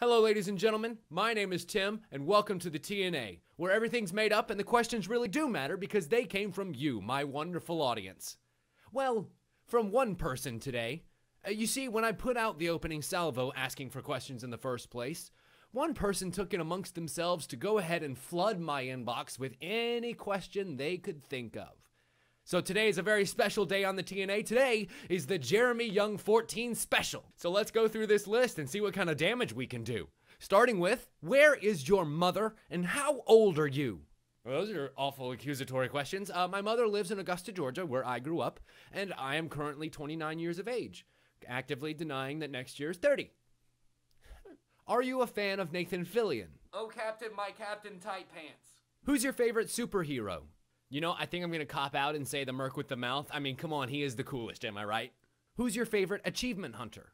Hello, ladies and gentlemen. My name is Tim, and welcome to the TNA, where everything's made up and the questions really do matter because they came from you, my wonderful audience. Well, from one person today. You see, when I put out the opening salvo asking for questions in the first place, one person took it amongst themselves to go ahead and flood my inbox with any question they could think of. So today is a very special day on the TNA. Today is the JeremyYoung14 Special. So let's go through this list and see what kind of damage we can do. Starting with, where is your mother and how old are you? Well, those are awful accusatory questions. My mother lives in Augusta, Georgia, where I grew up, and I am currently 29 years of age, actively denying that next year is 30. Are you a fan of Nathan Fillion? Oh, Captain, my Captain Tight Pants. Who's your favorite superhero? You know, I think I'm going to cop out and say the Merc with the mouth. I mean, come on, he is the coolest, am I right? Who's your favorite achievement hunter?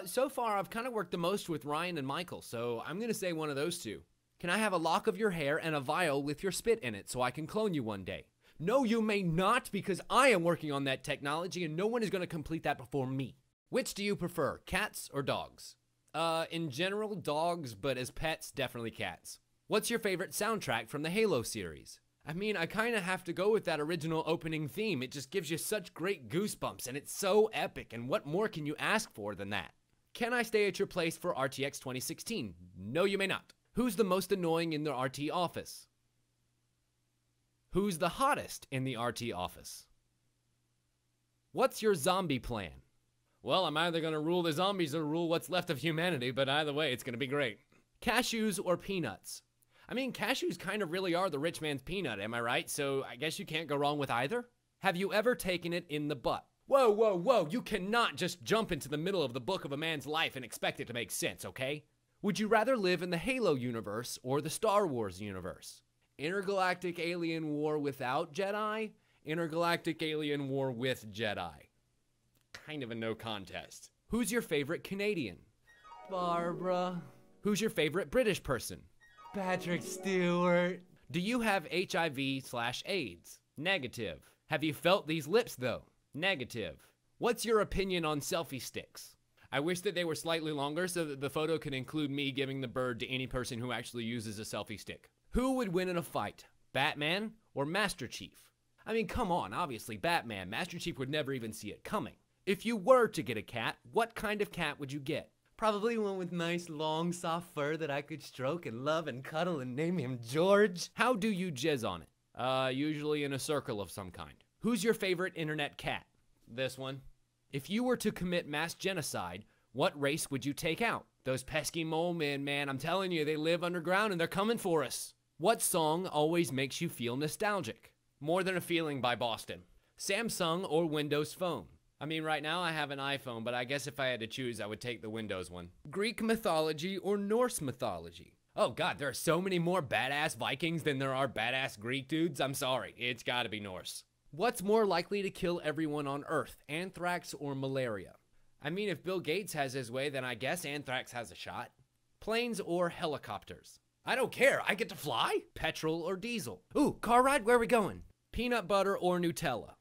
So far, I've kind of worked the most with Ryan and Michael, so I'm going to say one of those two. Can I have a lock of your hair and a vial with your spit in it so I can clone you one day? No, you may not, because I am working on that technology and no one is going to complete that before me. Which do you prefer, cats or dogs? In general, dogs, but as pets, definitely cats. What's your favorite soundtrack from the Halo series? I mean, I kind of have to go with that original opening theme. It just gives you such great goosebumps, and it's so epic, and what more can you ask for than that? Can I stay at your place for RTX 2016? No, you may not. Who's the most annoying in the RT office? Who's the hottest in the RT office? What's your zombie plan? Well, I'm either going to rule the zombies or rule what's left of humanity, but either way, it's going to be great. Cashews or peanuts? I mean, cashews kind of really are the rich man's peanut, am I right? So I guess you can't go wrong with either. Have you ever taken it in the butt? Whoa, whoa, whoa, you cannot just jump into the middle of the book of a man's life and expect it to make sense, okay? Would you rather live in the Halo universe or the Star Wars universe? Intergalactic alien war without Jedi? Intergalactic alien war with Jedi? Kind of a no contest. Who's your favorite Canadian? Barbara. Who's your favorite British person? Patrick Stewart. Do you have HIV/AIDS? Negative. Have you felt these lips though? Negative. What's your opinion on selfie sticks? I wish that they were slightly longer so that the photo could include me giving the bird to any person who actually uses a selfie stick. Who would win in a fight? Batman or Master Chief? I mean, come on, obviously Batman. Master Chief would never even see it coming. If you were to get a cat, what kind of cat would you get? Probably one with nice, long, soft fur that I could stroke and love and cuddle and name him George. How do you jizz on it? Usually in a circle of some kind. Who's your favorite internet cat? This one. If you were to commit mass genocide, what race would you take out? Those pesky mole men, man, I'm telling you, they live underground and they're coming for us. What song always makes you feel nostalgic? More Than a Feeling by Boston. Samsung or Windows Phone? I mean, right now I have an iPhone, but I guess if I had to choose, I would take the Windows one. Greek mythology or Norse mythology? Oh God, there are so many more badass Vikings than there are badass Greek dudes. I'm sorry, it's gotta be Norse. What's more likely to kill everyone on Earth, anthrax or malaria? I mean, if Bill Gates has his way, then I guess anthrax has a shot. Planes or helicopters? I don't care, I get to fly? Petrol or diesel? Ooh, car ride, where are we going? Peanut butter or Nutella?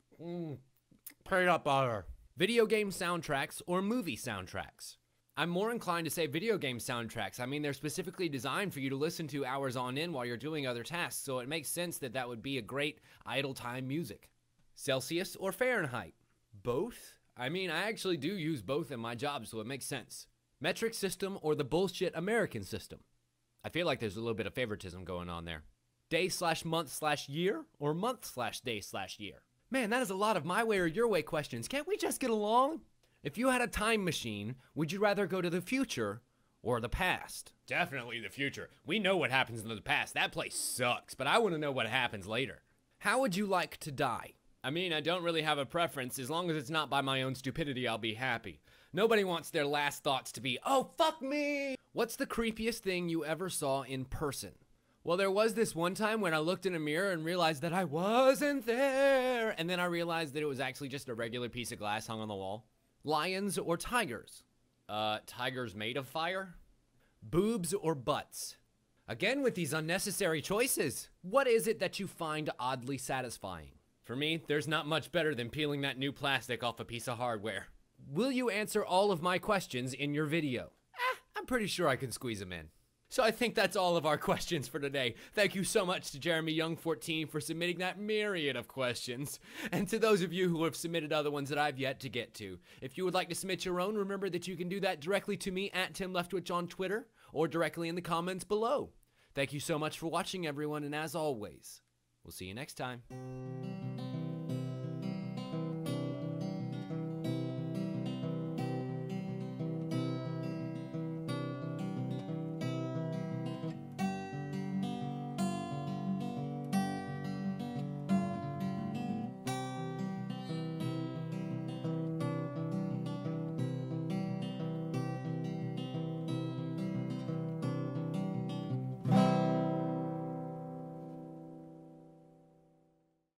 Peanut butter. Video game soundtracks or movie soundtracks? I'm more inclined to say video game soundtracks. I mean, they're specifically designed for you to listen to hours on end while you're doing other tasks, so it makes sense that that would be a great idle time music. Celsius or Fahrenheit? Both? I mean, I actually do use both in my job, so it makes sense. Metric system or the bullshit American system? I feel like there's a little bit of favoritism going on there. Day/month/year or month/day/year? Man, that is a lot of my way or your way questions. Can't we just get along? If you had a time machine, would you rather go to the future or the past? Definitely the future. We know what happens in the past. That place sucks, but I want to know what happens later. How would you like to die? I mean, I don't really have a preference. As long as it's not by my own stupidity, I'll be happy. Nobody wants their last thoughts to be, oh, fuck me! What's the creepiest thing you ever saw in person? Well, there was this one time when I looked in a mirror and realized that I wasn't there. And then I realized that it was actually just a regular piece of glass hung on the wall. Lions or tigers? Tigers made of fire? Boobs or butts? Again with these unnecessary choices. What is it that you find oddly satisfying? For me, there's not much better than peeling that new plastic off a piece of hardware. Will you answer all of my questions in your video? I'm pretty sure I can squeeze them in. So I think that's all of our questions for today. Thank you so much to JeremyYoung14 for submitting that myriad of questions. And to those of you who have submitted other ones that I've yet to get to. If you would like to submit your own, remember that you can do that directly to me at Tim Leftwich on Twitter or directly in the comments below. Thank you so much for watching, everyone, and as always, we'll see you next time.